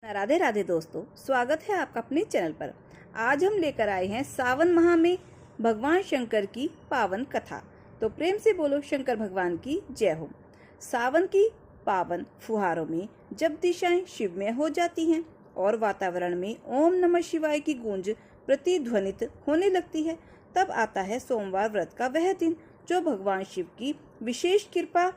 राधे राधे दोस्तों, स्वागत है आपका अपने चैनल पर। आज हम लेकर आए हैं सावन माह में भगवान शंकर की पावन कथा। तो प्रेम से बोलो शंकर भगवान की जय हो। सावन की पावन फुहारों में जब दिशाएं शिवमय हो जाती हैं और वातावरण में ओम नमः शिवाय की गूंज प्रतिध्वनित होने लगती है, तब आता है सोमवार व्रत का वह दिन जो भगवान शिव की विशेष कृपा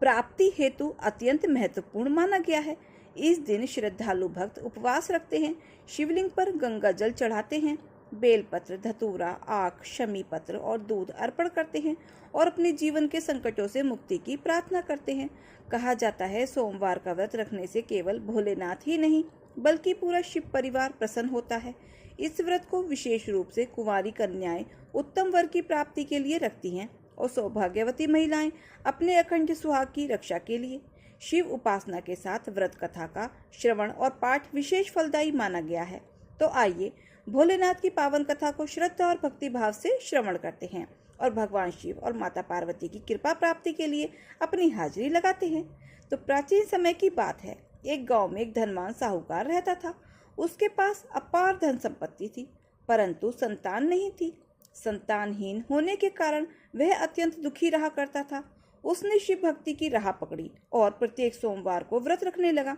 प्राप्ति हेतु अत्यंत महत्वपूर्ण माना गया है। इस दिन श्रद्धालु भक्त उपवास रखते हैं, शिवलिंग पर गंगा जल चढ़ाते हैं, बेलपत्र, धतूरा, आख, शमी पत्र और दूध अर्पण करते हैं और अपने जीवन के संकटों से मुक्ति की प्रार्थना करते हैं। कहा जाता है सोमवार का व्रत रखने से केवल भोलेनाथ ही नहीं बल्कि पूरा शिव परिवार प्रसन्न होता है। इस व्रत को विशेष रूप से कुंवारी कन्याएं उत्तम वर की प्राप्ति के लिए रखती हैं और सौभाग्यवती महिलाएं अपने अखंड सुहाग की रक्षा के लिए। शिव उपासना के साथ व्रत कथा का श्रवण और पाठ विशेष फलदायी माना गया है। तो आइए भोलेनाथ की पावन कथा को श्रद्धा और भक्ति भाव से श्रवण करते हैं और भगवान शिव और माता पार्वती की कृपा प्राप्ति के लिए अपनी हाजिरी लगाते हैं। तो प्राचीन समय की बात है, एक गांव में एक धनवान साहूकार रहता था। उसके पास अपार धन संपत्ति थी, परंतु संतान नहीं थी। संतानहीन होने के कारण वह अत्यंत दुखी रहा करता था। उसने शिव भक्ति की राह पकड़ी और प्रत्येक सोमवार को व्रत रखने लगा।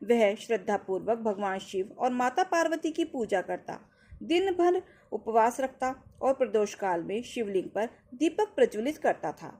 वह श्रद्धा पूर्वक भगवान शिव और माता पार्वती की पूजा करता, दिन भर उपवास रखता और प्रदोष काल में शिवलिंग पर दीपक प्रज्वलित करता था।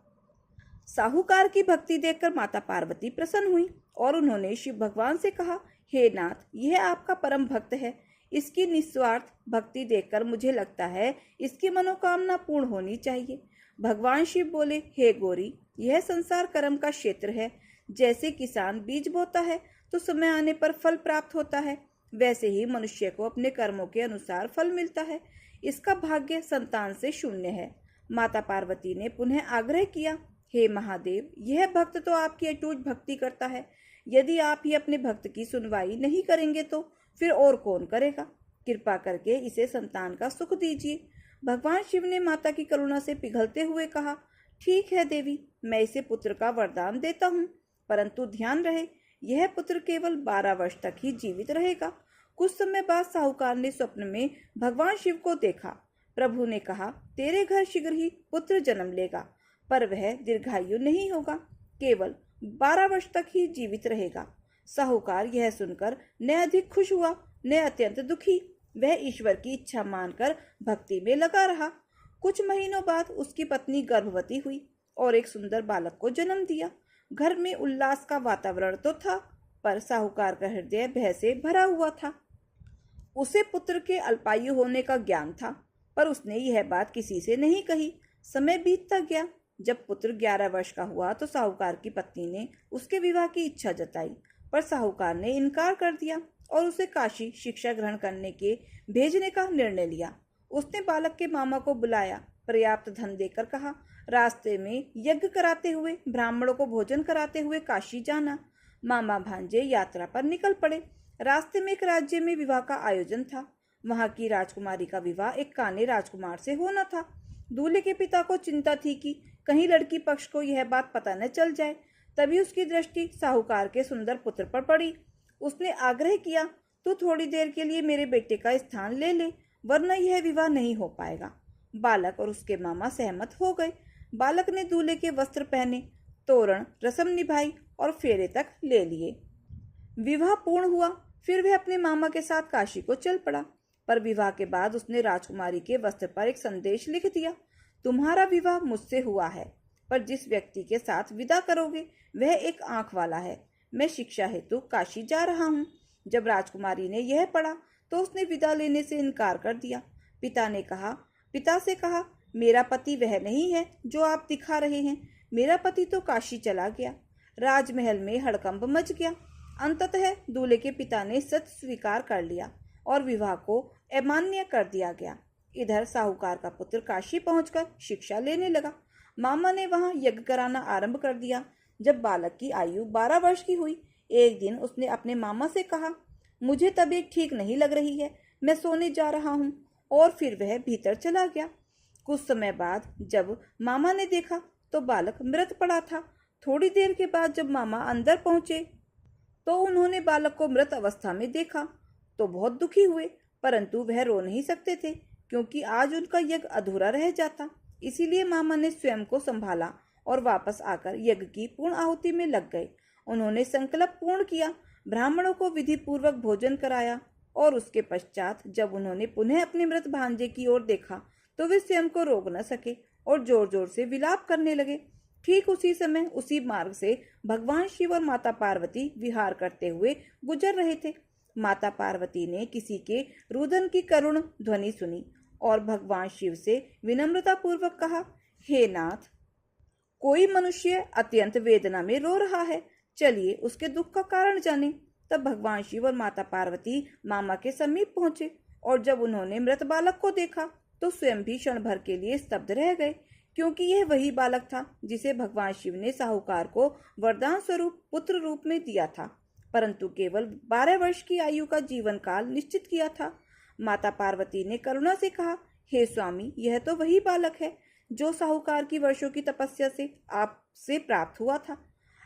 साहूकार की भक्ति देखकर माता पार्वती प्रसन्न हुई और उन्होंने शिव भगवान से कहा, हे नाथ, यह आपका परम भक्त है। इसकी निस्वार्थ भक्ति देखकर मुझे लगता है इसकी मनोकामना पूर्ण होनी चाहिए। भगवान शिव बोले, हे गौरी, यह संसार कर्म का क्षेत्र है। जैसे किसान बीज बोता है तो समय आने पर फल प्राप्त होता है, वैसे ही मनुष्य को अपने कर्मों के अनुसार फल मिलता है। इसका भाग्य संतान से शून्य है। माता पार्वती ने पुनः आग्रह किया, हे महादेव, यह भक्त तो आपकी अटूट भक्ति करता है। यदि आप ही अपने भक्त की सुनवाई नहीं करेंगे तो फिर और कौन करेगा? कृपा करके इसे संतान का सुख दीजिए। भगवान शिव ने माता की करुणा से पिघलते हुए कहा, ठीक है देवी, मैं इसे पुत्र का वरदान देता हूँ, परंतु ध्यान रहे यह पुत्र केवल 12 वर्ष तक ही जीवित रहेगा। कुछ समय बाद साहूकार ने स्वप्न में भगवान शिव को देखा। प्रभु ने कहा, तेरे घर शीघ्र ही पुत्र जन्म लेगा, पर वह दीर्घायु नहीं होगा, केवल 12 वर्ष तक ही जीवित रहेगा। साहूकार यह सुनकर न अधिक खुश हुआ न अत्यंत दुखी। वह ईश्वर की इच्छा मानकर भक्ति में लगा रहा। कुछ महीनों बाद उसकी पत्नी गर्भवती हुई और एक सुंदर बालक को जन्म दिया। घर में उल्लास का वातावरण तो था, पर साहूकार का हृदय भय से भरा हुआ था। उसे पुत्र के अल्पायु होने का ज्ञान था, पर उसने यह बात किसी से नहीं कही। समय बीतता गया। जब पुत्र 11 वर्ष का हुआ तो साहूकार की पत्नी ने उसके विवाह की इच्छा जताई, पर साहूकार ने इनकार कर दिया और उसे काशी शिक्षा ग्रहण करने के भेजने का निर्णय लिया। उसने बालक के मामा को बुलाया, पर्याप्त धन देकर कहा, रास्ते में यज्ञ कराते हुए, ब्राह्मणों को भोजन कराते हुए काशी जाना। मामा भांजे यात्रा पर निकल पड़े। रास्ते में एक राज्य में विवाह का आयोजन था। वहां की राजकुमारी का विवाह एक काने राजकुमार से होना था। दूल्हे के पिता को चिंता थी कि कहीं लड़की पक्ष को यह बात पता न चल जाए। तभी उसकी दृष्टि साहूकार के सुंदर पुत्र पर पड़ी। उसने आग्रह किया, तू थोड़ी देर के लिए मेरे बेटे का स्थान ले ले, वरना यह विवाह नहीं हो पाएगा। बालक और उसके मामा सहमत हो गए। बालक ने दूल्हे के वस्त्र पहने, तोरण रस्म निभाई और फेरे तक ले लिए। विवाह पूर्ण हुआ। फिर वह अपने मामा के साथ काशी को चल पड़ा। पर विवाह के बाद उसने राजकुमारी के वस्त्र पर एक संदेश लिख दिया, तुम्हारा विवाह मुझसे हुआ है, पर जिस व्यक्ति के साथ विदा करोगे वह एक आंख वाला है। मैं शिक्षा हेतु काशी जा रहा हूँ। जब राजकुमारी ने यह पढ़ा तो उसने विदा लेने से इनकार कर दिया। पिता से कहा, मेरा पति वह नहीं है जो आप दिखा रहे हैं। मेरा पति तो काशी चला गया। राजमहल में हड़कंप मच गया। अंततः दूल्हे के पिता ने सत्य स्वीकार कर लिया और विवाह को अमान्य कर दिया गया। इधर साहूकार का पुत्र काशी पहुंचकर शिक्षा लेने लगा। मामा ने वहां यज्ञ कराना आरंभ कर दिया। जब बालक की आयु 12 वर्ष की हुई, एक दिन उसने अपने मामा से कहा, मुझे तबीयत ठीक नहीं लग रही है, मैं सोने जा रहा हूँ, और फिर वह भीतर चला गया। कुछ समय बाद जब मामा ने देखा तो बालक मृत पड़ा था। थोड़ी देर के बाद जब मामा अंदर पहुंचे तो उन्होंने बालक को मृत अवस्था में देखा तो बहुत दुखी हुए, परंतु वह रो नहीं सकते थे क्योंकि आज उनका यज्ञ अधूरा रह जाता। इसीलिए मामा ने स्वयं को संभाला और वापस आकर यज्ञ की पूर्ण आहुति में लग गए। उन्होंने संकल्प पूर्ण किया, ब्राह्मणों को विधि पूर्वक भोजन कराया और उसके पश्चात जब उन्होंने पुनः अपने मृत भांजे की ओर देखा तो वे स्वयं को रोक न सके और जोर जोर से विलाप करने लगे। ठीक उसी समय उसी मार्ग से भगवान शिव और माता पार्वती विहार करते हुए गुजर रहे थे। माता पार्वती ने किसी के रुदन की करुण ध्वनि सुनी और भगवान शिव से विनम्रता पूर्वक कहा, हे नाथ, कोई मनुष्य अत्यंत वेदना में रो रहा है, चलिए उसके दुख का कारण जाने। तब भगवान शिव और माता पार्वती मामा के समीप पहुंचे और जब उन्होंने मृत बालक को देखा तो स्वयं भी क्षण भर के लिए स्तब्ध रह गए, क्योंकि यह वही बालक था जिसे भगवान शिव ने साहूकार को वरदान स्वरूप पुत्र रूप में दिया था, परंतु केवल 12 वर्ष की आयु का जीवन काल निश्चित किया था। माता पार्वती ने करुणा से कहा, हे स्वामी, यह तो वही बालक है जो साहूकार की वर्षों की तपस्या से आपसे प्राप्त हुआ था।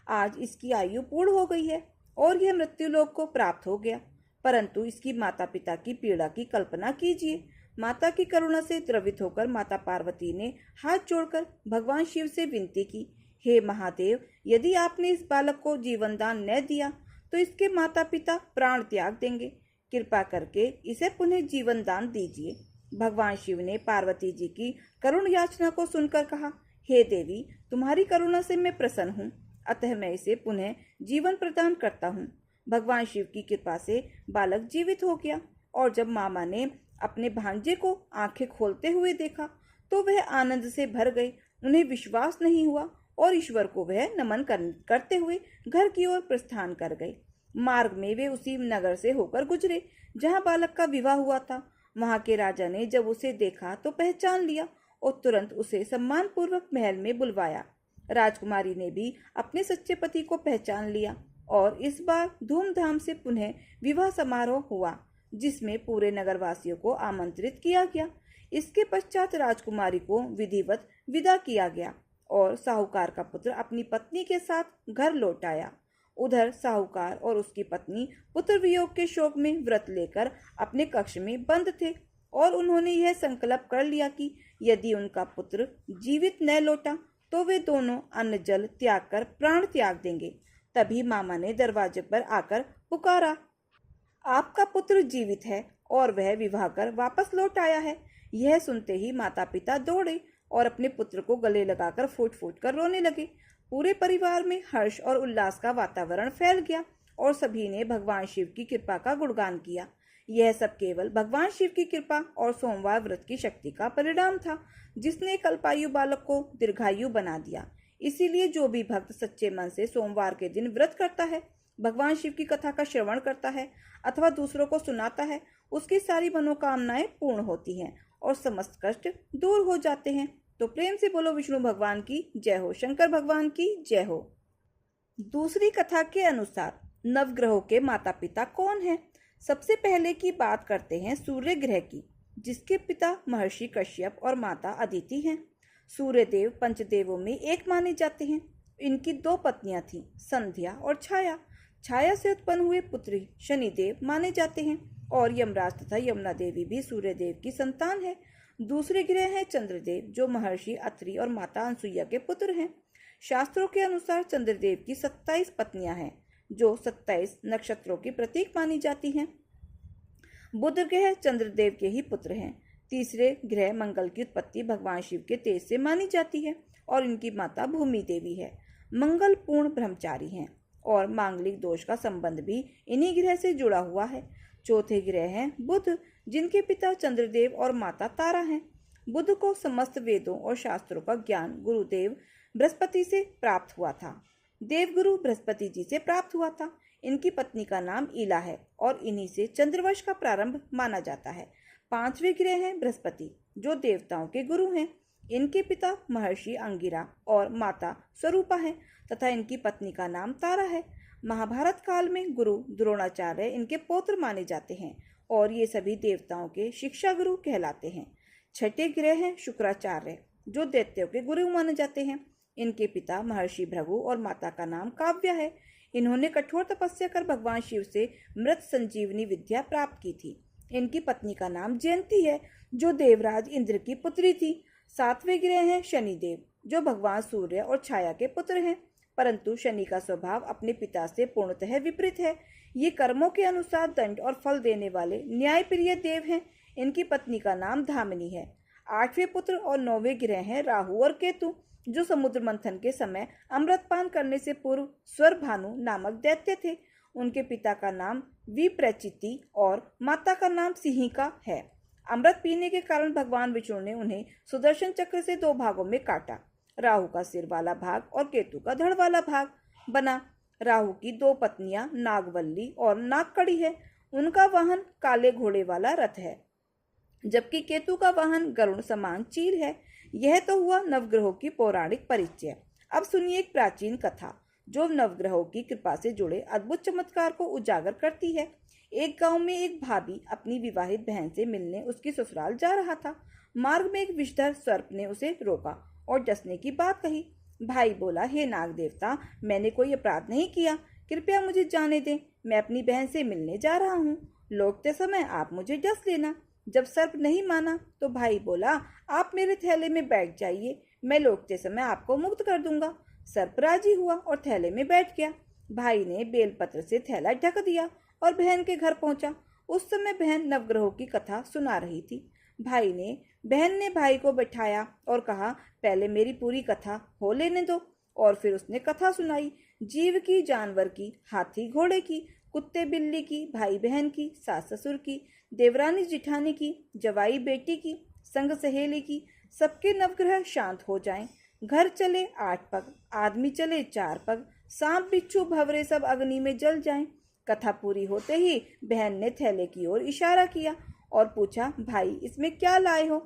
आज इसकी आयु पूर्ण हो गई है और यह मृत्युलोक को प्राप्त हो गया, परंतु इसकी माता पिता की पीड़ा की कल्पना कीजिए। माता की करुणा से द्रवित होकर माता पार्वती ने हाथ जोड़कर भगवान शिव से विनती की, हे महादेव, यदि आपने इस बालक को जीवन दान न दिया तो इसके माता पिता प्राण त्याग देंगे, कृपा करके इसे पुनः जीवन दान दीजिए। भगवान शिव ने पार्वती जी की करुण याचना को सुनकर कहा, हे देवी, तुम्हारी करुणा से मैं प्रसन्न हूँ, अतः मैं इसे पुनः जीवन प्रदान करता हूँ। भगवान शिव की कृपा से बालक जीवित हो गया और जब मामा ने अपने भांजे को आंखें खोलते हुए देखा तो वह आनंद से भर गए। उन्हें विश्वास नहीं हुआ और ईश्वर को वह नमन करते हुए घर की ओर प्रस्थान कर गए। मार्ग में वे उसी नगर से होकर गुजरे जहां बालक का विवाह हुआ था। वहां के राजा ने जब उसे देखा तो पहचान लिया और तुरंत उसे सम्मान पूर्वक महल में बुलवाया। राजकुमारी ने भी अपने सच्चे पति को पहचान लिया और इस बार धूमधाम से पुनः विवाह समारोह हुआ, जिसमें पूरे नगरवासियों को आमंत्रित किया गया। इसके पश्चात राजकुमारी को विधिवत विदा किया गया और साहूकार का पुत्र अपनी पत्नी के साथ घर लौट आया। उधर साहूकार और उसकी पत्नी पुत्र वियोग के शोक में व्रत लेकर अपने कक्ष में बंद थे और उन्होंने यह संकल्प कर लिया कि यदि उनका पुत्र जीवित न लौटा तो वे दोनों अन्न जल त्याग कर प्राण त्याग देंगे। तभी मामा ने दरवाजे पर आकर पुकारा, आपका पुत्र जीवित है और वह विवाह कर वापस लौट आया है। यह सुनते ही माता पिता दौड़े और अपने पुत्र को गले लगाकर फूट फूट कर रोने लगे। पूरे परिवार में हर्ष और उल्लास का वातावरण फैल गया और सभी ने भगवान शिव की कृपा का गुणगान किया। यह सब केवल भगवान शिव की कृपा और सोमवार व्रत की शक्ति का परिणाम था, जिसने कल्पायु बालक को दीर्घायु बना दिया। इसीलिए जो भी भक्त सच्चे मन से सोमवार के दिन व्रत करता है, भगवान शिव की कथा का श्रवण करता है अथवा दूसरों को सुनाता है, उसकी सारी मनोकामनाएं पूर्ण होती हैं और समस्त कष्ट दूर हो जाते हैं। तो प्रेम से बोलो विष्णु भगवान की जय हो, शंकर भगवान की जय हो। दूसरी कथा के अनुसार नवग्रहों के माता पिता कौन हैं? सबसे पहले की बात करते हैं सूर्य ग्रह की, जिसके पिता महर्षि कश्यप और माता अदिति हैं। सूर्य देव पंचदेवों में एक माने जाते हैं। इनकी 2 पत्नियां थीं, संध्या और छाया। छाया से उत्पन्न हुए पुत्र शनिदेव माने जाते हैं और यमराज तथा यमुना देवी भी सूर्य देव की संतान है। दूसरे ग्रह हैं चंद्रदेव, जो महर्षि अत्रि और माता अनसुईया के पुत्र हैं। शास्त्रों के अनुसार चंद्रदेव की 27 पत्नियां हैं, जो 27 नक्षत्रों की प्रतीक मानी जाती हैं। बुध ग्रह चंद्रदेव के ही पुत्र हैं। तीसरे ग्रह मंगल की उत्पत्ति भगवान शिव के तेज से मानी जाती है और इनकी माता भूमि देवी है। मंगल पूर्ण ब्रह्मचारी हैं और मांगलिक दोष का संबंध भी इन्हीं ग्रह से जुड़ा हुआ है। चौथे ग्रह हैं बुध, जिनके पिता चंद्रदेव और माता तारा हैं। बुध को समस्त वेदों और शास्त्रों का ज्ञान गुरुदेव बृहस्पति से प्राप्त हुआ था। देवगुरु बृहस्पति जी से प्राप्त हुआ था। इनकी पत्नी का नाम ईला है और इन्हीं से चंद्रवंश का प्रारंभ माना जाता है। 5वें ग्रह हैं बृहस्पति, जो देवताओं के गुरु हैं। इनके पिता महर्षि अंगिरा और माता स्वरूपा हैं तथा इनकी पत्नी का नाम तारा है। महाभारत काल में गुरु द्रोणाचार्य इनके पौत्र माने जाते हैं और ये सभी देवताओं के शिक्षा गुरु कहलाते हैं। 6ठे ग्रह हैं शुक्राचार्य, जो दैत्यों के गुरु माने जाते हैं। इनके पिता महर्षि भृगु और माता का नाम काव्या है। इन्होंने कठोर तपस्या कर भगवान शिव से मृत संजीवनी विद्या प्राप्त की थी। इनकी पत्नी का नाम जयंती है, जो देवराज इंद्र की पुत्री थी। 7वें ग्रह हैं शनिदेव, जो भगवान सूर्य और छाया के पुत्र हैं, परंतु शनि का स्वभाव अपने पिता से पूर्णतः विपरीत है। ये कर्मों के अनुसार दंड और फल देने वाले न्यायप्रिय देव हैं। इनकी पत्नी का नाम धामिनी है। 8वें पुत्र और 9वें ग्रह हैं राहु और केतु, जो समुद्र मंथन के समय अमृतपान करने से पूर्व स्वर भानु नामक दैत्य थे। उनके पिता का नाम विप्रचिति और माता का नाम सिंहिका है। अमृत पीने के कारण भगवान विष्णु ने उन्हें सुदर्शन चक्र से 2 भागों में काटा। राहु का सिर वाला भाग और केतु का धड़ वाला भाग बना। राहु की 2 पत्नियां नागवल्ली और नागकड़ी है। उनका वाहन काले घोड़े वाला रथ है, जबकि केतु का वाहन गरुड़ समान चील है। यह तो हुआ नवग्रहों की पौराणिक परिचय। अब सुनिए एक प्राचीन कथा, जो नवग्रहों की कृपा से जुड़े अद्भुत चमत्कार को उजागर करती है। एक गांव में एक भाभी अपनी विवाहित बहन से मिलने उसकी ससुराल जा रहा था। मार्ग में एक विषधर सर्प ने उसे रोका और डसने की बात कही। भाई बोला, हे नाग देवता, मैंने कोई अपराध नहीं किया, कृपया मुझे जाने दें, मैं अपनी बहन से मिलने जा रहा हूँ। लौटते समय आप मुझे डस लेना। जब सर्प नहीं माना तो भाई बोला, आप मेरे थैले में बैठ जाइए, मैं लौटते समय आपको मुक्त कर दूंगा। सर्प राजी हुआ और थैले में बैठ गया। भाई ने बेलपत्र से थैला ढक दिया और बहन के घर पहुंचा। उस समय बहन नवग्रहों की कथा सुना रही थी। बहन ने भाई को बैठाया और कहा, पहले मेरी पूरी कथा हो लेने दो। और फिर उसने कथा सुनाई, जीव की, जानवर की, हाथी घोड़े की, कुत्ते बिल्ली की, भाई बहन की, सास ससुर की, देवरानी जिठानी की, जवाई बेटी की, संग सहेली की। सबके नवग्रह शांत हो जाएं। घर चले 8 पग, आदमी चले 4 पग, सांप बिच्छू भंवरे सब अग्नि में जल जाएं। कथा पूरी होते ही बहन ने थैले की ओर इशारा किया और पूछा, भाई इसमें क्या लाए हो?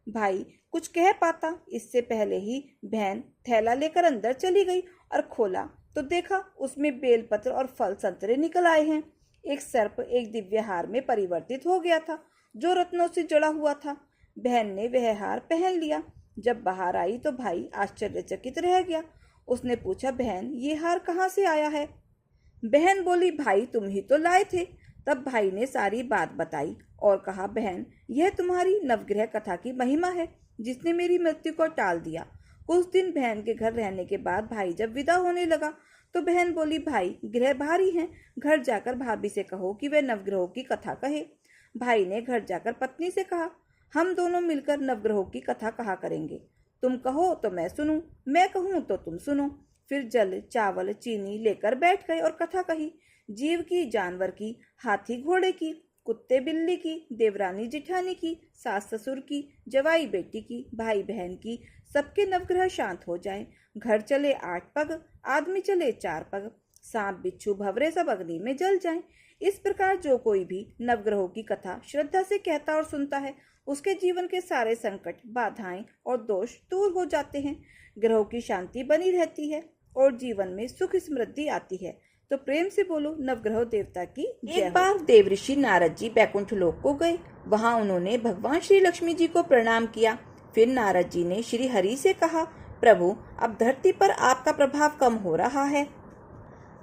भाई कुछ कह पाता इससे पहले ही बहन थैला लेकर अंदर चली गई और खोला तो देखा उसमें बेलपत्र और फल संतरे निकल आए हैं। एक सर्प एक दिव्य हार में परिवर्तित हो गया था, जो रत्नों से जड़ा हुआ था। बहन ने वह हार पहन लिया। जब बाहर आई तो भाई आश्चर्यचकित रह गया। उसने पूछा, बहन ये हार कहाँ से आया है? बहन बोली, भाई तुम ही तो लाए थे। तब भाई ने सारी बात बताई और कहा, बहन यह तुम्हारी नवग्रह कथा की महिमा है, जिसने मेरी मृत्यु को टाल दिया। कुछ दिन बहन के घर रहने के बाद भाई जब विदा होने लगा तो बहन बोली, भाई ग्रह भारी हैं, घर जाकर भाभी से कहो कि वह नवग्रहों की कथा कहे। भाई ने घर जाकर पत्नी से कहा, हम दोनों मिलकर नवग्रहों की कथा कहा करेंगे। तुम कहो तो मैं सुनूं, मैं कहूं तो तुम सुनो। फिर जल चावल चीनी लेकर बैठ गए और कथा कही। जीव की, जानवर की, हाथी घोड़े की, कुत्ते बिल्ली की, देवरानी जिठानी की, सास ससुर की, जवाई बेटी की, भाई बहन की, सबके नवग्रह शांत हो जाएं। घर चले 8 पग, आदमी चले 4 पग, सांप बिच्छू भंवरे सब अग्नि में जल जाएं। इस प्रकार जो कोई भी नवग्रहों की कथा श्रद्धा से कहता और सुनता है, उसके जीवन के सारे संकट, बाधाएं और दोष दूर हो जाते हैं। ग्रहों की शांति बनी रहती है और जीवन में सुख समृद्धि आती है। तो प्रेम से बोलो नवग्रह देवता की जय। एक बार देवऋषि नारद जी बैकुंठ लोक को गए। वहां उन्होंने भगवान श्री लक्ष्मी जी को प्रणाम किया। फिर नारद जी ने श्री हरि से कहा, प्रभु अब धरती पर आपका प्रभाव कम हो रहा है,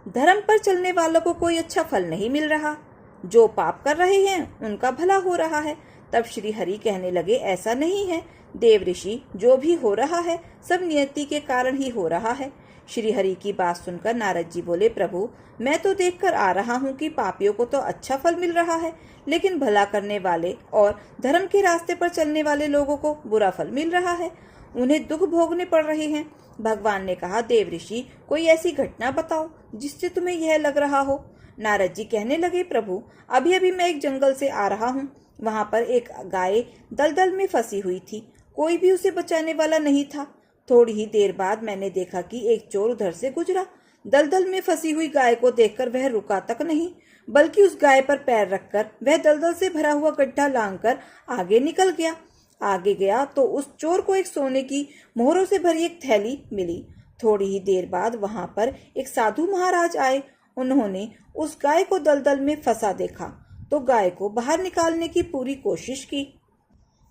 धर्म पर चलने वालों को कोई अच्छा फल नहीं मिल रहा, जो पाप कर रहे हैं उनका भला हो रहा है। तब श्री हरि कहने लगे, ऐसा नहीं है देव ऋषि, जो भी हो रहा है सब नियति के कारण ही हो रहा है। श्री हरि की बात सुनकर नारद जी बोले, प्रभु मैं तो देखकर आ रहा हूँ कि पापियों को तो अच्छा फल मिल रहा है, लेकिन भला करने वाले और धर्म के रास्ते पर चलने वाले लोगों को बुरा फल मिल रहा है, उन्हें दुख भोगने पड़ रहे हैं। भगवान ने कहा, देव ऋषि कोई ऐसी घटना बताओ जिससे तुम्हें यह लग रहा हो। नारद जी कहने लगे, प्रभु अभी अभी मैं एक जंगल से आ रहा हूँ। वहां पर एक गाय दलदल में फंसी हुई थी, कोई भी उसे बचाने वाला नहीं था। थोड़ी ही देर बाद मैंने देखा कि एक चोर उधर से गुजरा। दलदल में फंसी हुई गाय को देखकर वह रुका तक नहीं, बल्कि उस गाय पर पैर रखकर वह दलदल से भरा हुआ गड्ढा लांघकर आगे निकल गया। आगे गया तो उस चोर को एक सोने की मोहरों से भरी एक थैली मिली। थोड़ी ही देर बाद वहां पर एक साधु महाराज आए। उन्होंने उस गाय को दलदल में फंसा देखा तो गाय को बाहर निकालने की पूरी कोशिश की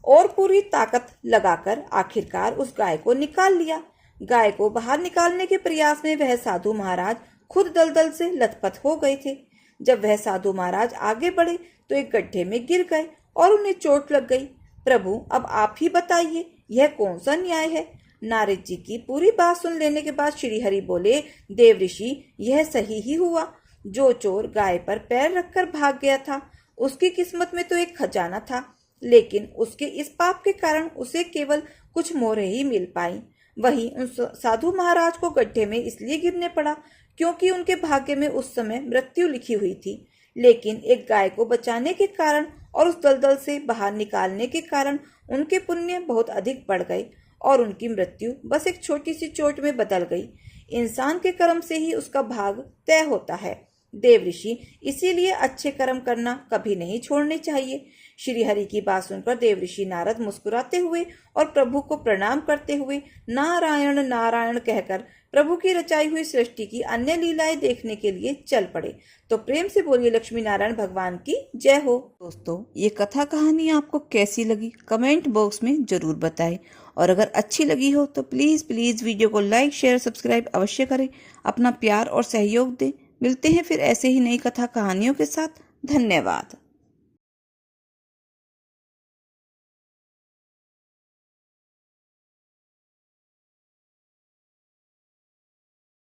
और पूरी ताकत लगाकर आखिरकार उस गाय को निकाल लिया। गाय को बाहर निकालने के प्रयास में वह साधु महाराज खुद दलदल से लथपथ हो गए थे। जब वह साधु महाराज आगे बढ़े तो एक गड्ढे में गिर गए और उन्हें चोट लग गई। प्रभु, अब आप ही बताइए, यह कौन सा न्याय है? नारद जी की पूरी बात सुन लेने के बाद श्री हरि बोले, देव ऋषि, यह सही ही हुआ। जो चोर गाय पर पैर रखकर भाग गया था, उसकी किस्मत में तो एक खजाना था, लेकिन उसके इस पाप के कारण उसे केवल कुछ मोहरें ही मिल पाई। वहीं उन साधु महाराज को गड्ढे में इसलिए गिरने पड़ा क्योंकि उनके भाग्य में उस समय मृत्यु लिखी हुई थी, लेकिन एक गाय को बचाने के कारण और उस दलदल से बाहर निकालने के कारण उनके पुण्य बहुत अधिक बढ़ गए और उनकी मृत्यु बस एक छोटी सी चोट में बदल गई। इंसान के कर्म से ही उसका भाग तय होता है देव ऋषि, इसीलिए अच्छे कर्म करना कभी नहीं छोड़ने चाहिए। श्री हरि की बात सुनकर देव ऋषि नारद मुस्कुराते हुए और प्रभु को प्रणाम करते हुए नारायण नारायण कहकर प्रभु की रचाई हुई सृष्टि की अन्य लीलाएं देखने के लिए चल पड़े। तो प्रेम से बोलिए लक्ष्मी नारायण भगवान की जय हो। दोस्तों, ये कथा कहानी आपको कैसी लगी कमेंट बॉक्स में जरूर बताएं, और अगर अच्छी लगी हो तो प्लीज वीडियो को लाइक शेयर सब्सक्राइब अवश्य करें। अपना प्यार और सहयोग दें। मिलते हैं फिर ऐसे ही नई कथा कहानियों के साथ। धन्यवाद।